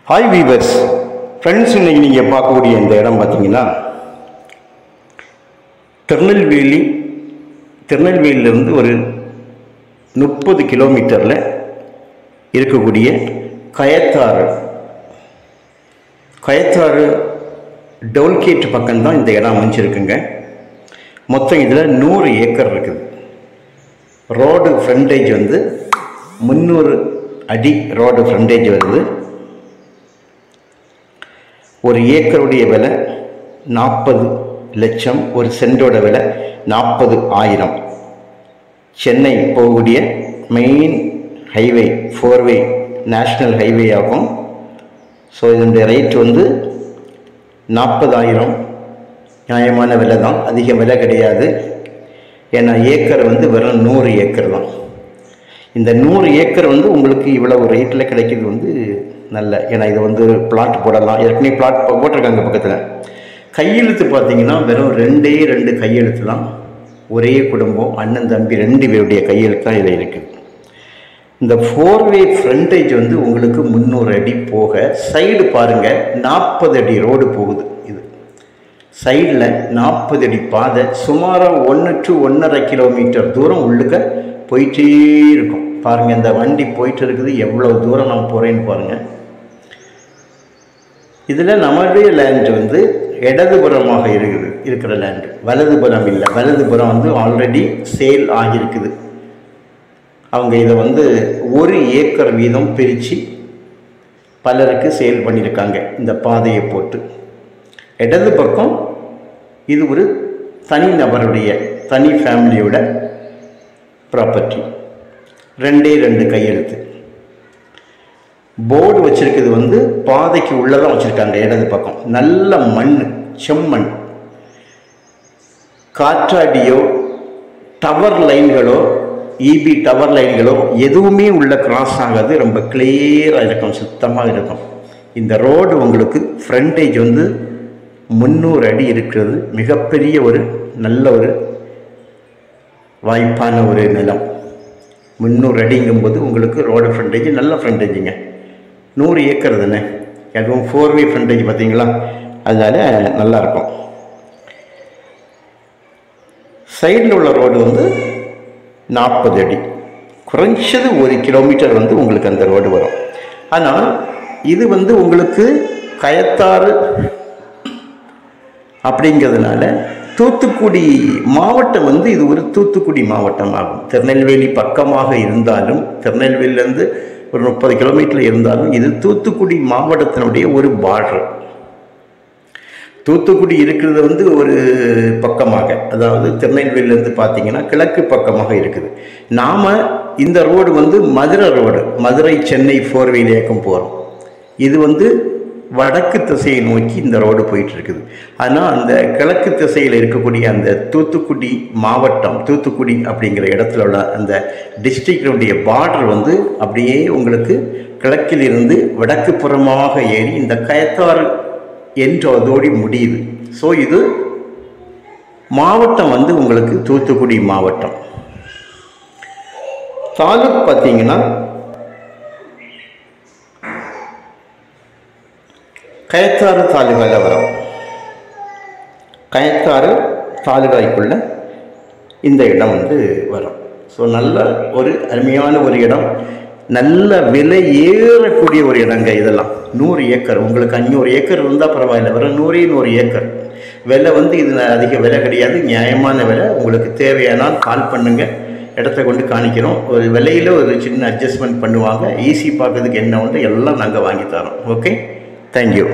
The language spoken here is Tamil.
ஹாய் வீவர்ஸ் ஃப்ரெண்ட்ஸ், இன்றைக்கி நீங்கள் பார்க்கக்கூடிய இந்த இடம் பார்த்தீங்கன்னா திருநெல்வேலியிலேருந்து ஒரு 30 கிலோமீட்டரில் இருக்கக்கூடிய கயத்தாறு டோல்கேட் பக்கம்தான் இந்த இடம் அமைஞ்சிருக்குங்க. மொத்தம் இதில் 100 ஏக்கர் இருக்குது. ரோடு ஃப்ரண்டேஜ் வந்து 300 அடி ரோடு ஃப்ரண்டேஜ் வருது. ஒரு ஏக்கருடைய விலை 40 லட்சம், ஒரு சென்டோட விலை 40,000. சென்னை போகக்கூடிய மெயின் ஹைவே 4-வே நேஷ்னல் ஹைவே ஆகும். ஸோ இதனுடைய ரேட் வந்து 40,000. நியாயமான விலை தான், அதிக விலை கிடையாது. ஏன்னா ஏக்கர் வந்து வெறும் 100 ஏக்கர் தான். இந்த 100 ஏக்கர் வந்து உங்களுக்கு இவ்வளவு ரேட்டில் கிடைக்கிறது வந்து நல்ல. ஏன்னா இது வந்து பிளாட் போடலாம், ஏற்கனவே பிளாட் போட்டிருக்காங்க பக்கத்தில். கையெழுத்து பார்த்தீங்கன்னா வெறும் 2 கையெழுத்து தான். ஒரே குடும்பம், அண்ணன் தம்பி 2 பேருடைய கையெழுத்து தான் இதில் இருக்குது. இந்த 4-வே ஃப்ரண்டேஜ் வந்து உங்களுக்கு 300 அடி போக, சைடு பாருங்கள் 40 அடி ரோடு போகுது. இது சைடில் 40 அடி பாதை, சுமாராக 1 to 1.5 கிலோமீட்டர் தூரம் உள்ளுக்க போயிட்டே இருக்கும். பாருங்கள், இந்த வண்டி போயிட்டு இருக்குது, எவ்வளோ தூரம் நான் போகிறேன்னு பாருங்கள். இதில் நம்மளுடைய லேண்ட் வந்து இடதுபுறமாக இருக்கிற லேண்டு, வலதுபுறம் இல்லை. வலதுபுறம் வந்து ஆல்ரெடி சேல் ஆகியிருக்குது. அவங்க இதை வந்து 1 ஏக்கர் வீதம் பிரித்து பலருக்கு சேல் பண்ணியிருக்காங்க இந்த பாதையை போட்டு. இடது பக்கம் இது ஒரு தனி நபருடைய, தனி ஃபேமிலியோட ப்ராப்பர்ட்டி. 2 கையெழுத்து. போர்டு வச்சிருக்கிறது வந்து பாதைக்கு உள்ளதான் வச்சுருக்காங்க. இடது பக்கம் நல்ல மண், செம்மண். காற்றாடியோ டவர் லைன்களோ இபி டவர் லைன்களோ எதுவுமே உள்ள கிராஸ் ஆகாது. ரொம்ப கிளியராக இருக்கும், சுத்தமாக இருக்கும். இந்த ரோடு உங்களுக்கு ஃப்ரண்டேஜ் வந்து 300 அடி இருக்கிறது. மிகப்பெரிய ஒரு நல்ல ஒரு வாய்ப்பான ஒரு நிலம். 300 அடிங்கும்போது உங்களுக்கு ரோடு ஃப்ரண்டேஜ் நல்ல ஃப்ரண்டேஜுங்க. 100 ஏக்கர் தானே, அதுவும் 4-வே ஃப்ரண்டேஜ் பார்த்தீங்களா, அதனால நல்லாயிருக்கும். சைடில் உள்ள ரோடு வந்து 40 அடி, குறைஞ்சது 1 கிலோமீட்டர் வந்து உங்களுக்கு அந்த ரோடு வரும். ஆனால் இது வந்து உங்களுக்கு கயத்தாறு அப்படிங்கிறதுனால தூத்துக்குடி மாவட்டம் வந்து இது ஒரு தூத்துக்குடி மாவட்டம் ஆகும். திருநெல்வேலி பக்கமாக இருந்தாலும், திருநெல்வேலியிலேருந்து ஒரு 30 கிலோமீட்டர் இருந்தாலும், இது தூத்துக்குடி மாவட்டத்தினுடைய ஒரு பார்டர். தூத்துக்குடி இருக்கிறது வந்து ஒரு பக்கமாக, அதாவது திருநெல்வேலியிலேருந்து பார்த்தீங்கன்னா கிழக்கு பக்கமாக இருக்குது. நாம் இந்த ரோடு வந்து மதுரை ரோடு, மதுரை சென்னை 4-வே இயக்கம் போகிறோம். இது வந்து வடக்கு திசையை நோக்கி இந்த ரோடு போயிட்டு இருக்குது. ஆனால் அந்த கிழக்கு திசையில் இருக்கக்கூடிய அந்த தூத்துக்குடி மாவட்டம், தூத்துக்குடி அப்படிங்கிற இடத்துல உள்ள அந்த டிஸ்ட்ரிக்டினுடைய பார்டர் வந்து அப்படியே உங்களுக்கு கிழக்கிலிருந்து வடக்கு புறமாக ஏறி இந்த கயத்தாறு என்று அதோடி முடியுது. ஸோ இது மாவட்டம் வந்து உங்களுக்கு தூத்துக்குடி மாவட்டம். தாலுக் பார்த்தீங்கன்னா கயத்தாறு தாலுகாவில் வரும். கயத்தாறு தாலுகாய்க்குள்ள இந்த இடம் வந்து வரும். ஸோ நல்ல ஒரு அருமையான ஒரு இடம், நல்ல விலை ஏறக்கூடிய ஒரு இடங்க. இதெல்லாம் 100 ஏக்கர். உங்களுக்கு 500 ஏக்கர் இருந்தால் பரவாயில்ல, வெறும் 100 ஏக்கர். விலை வந்து இது அதிக விலை கிடையாது, நியாயமான விலை. உங்களுக்கு தேவையானால் கால் பண்ணுங்கள், இடத்த கொண்டு காணிக்கிறோம். ஒரு விலையில் ஒரு சின்ன அட்ஜஸ்ட்மெண்ட் பண்ணுவாங்க. ஈஸி பார்க்கறதுக்கு என்ன உண்டு எல்லாம் நாங்கள் வாங்கி தரோம். Okay, thank you.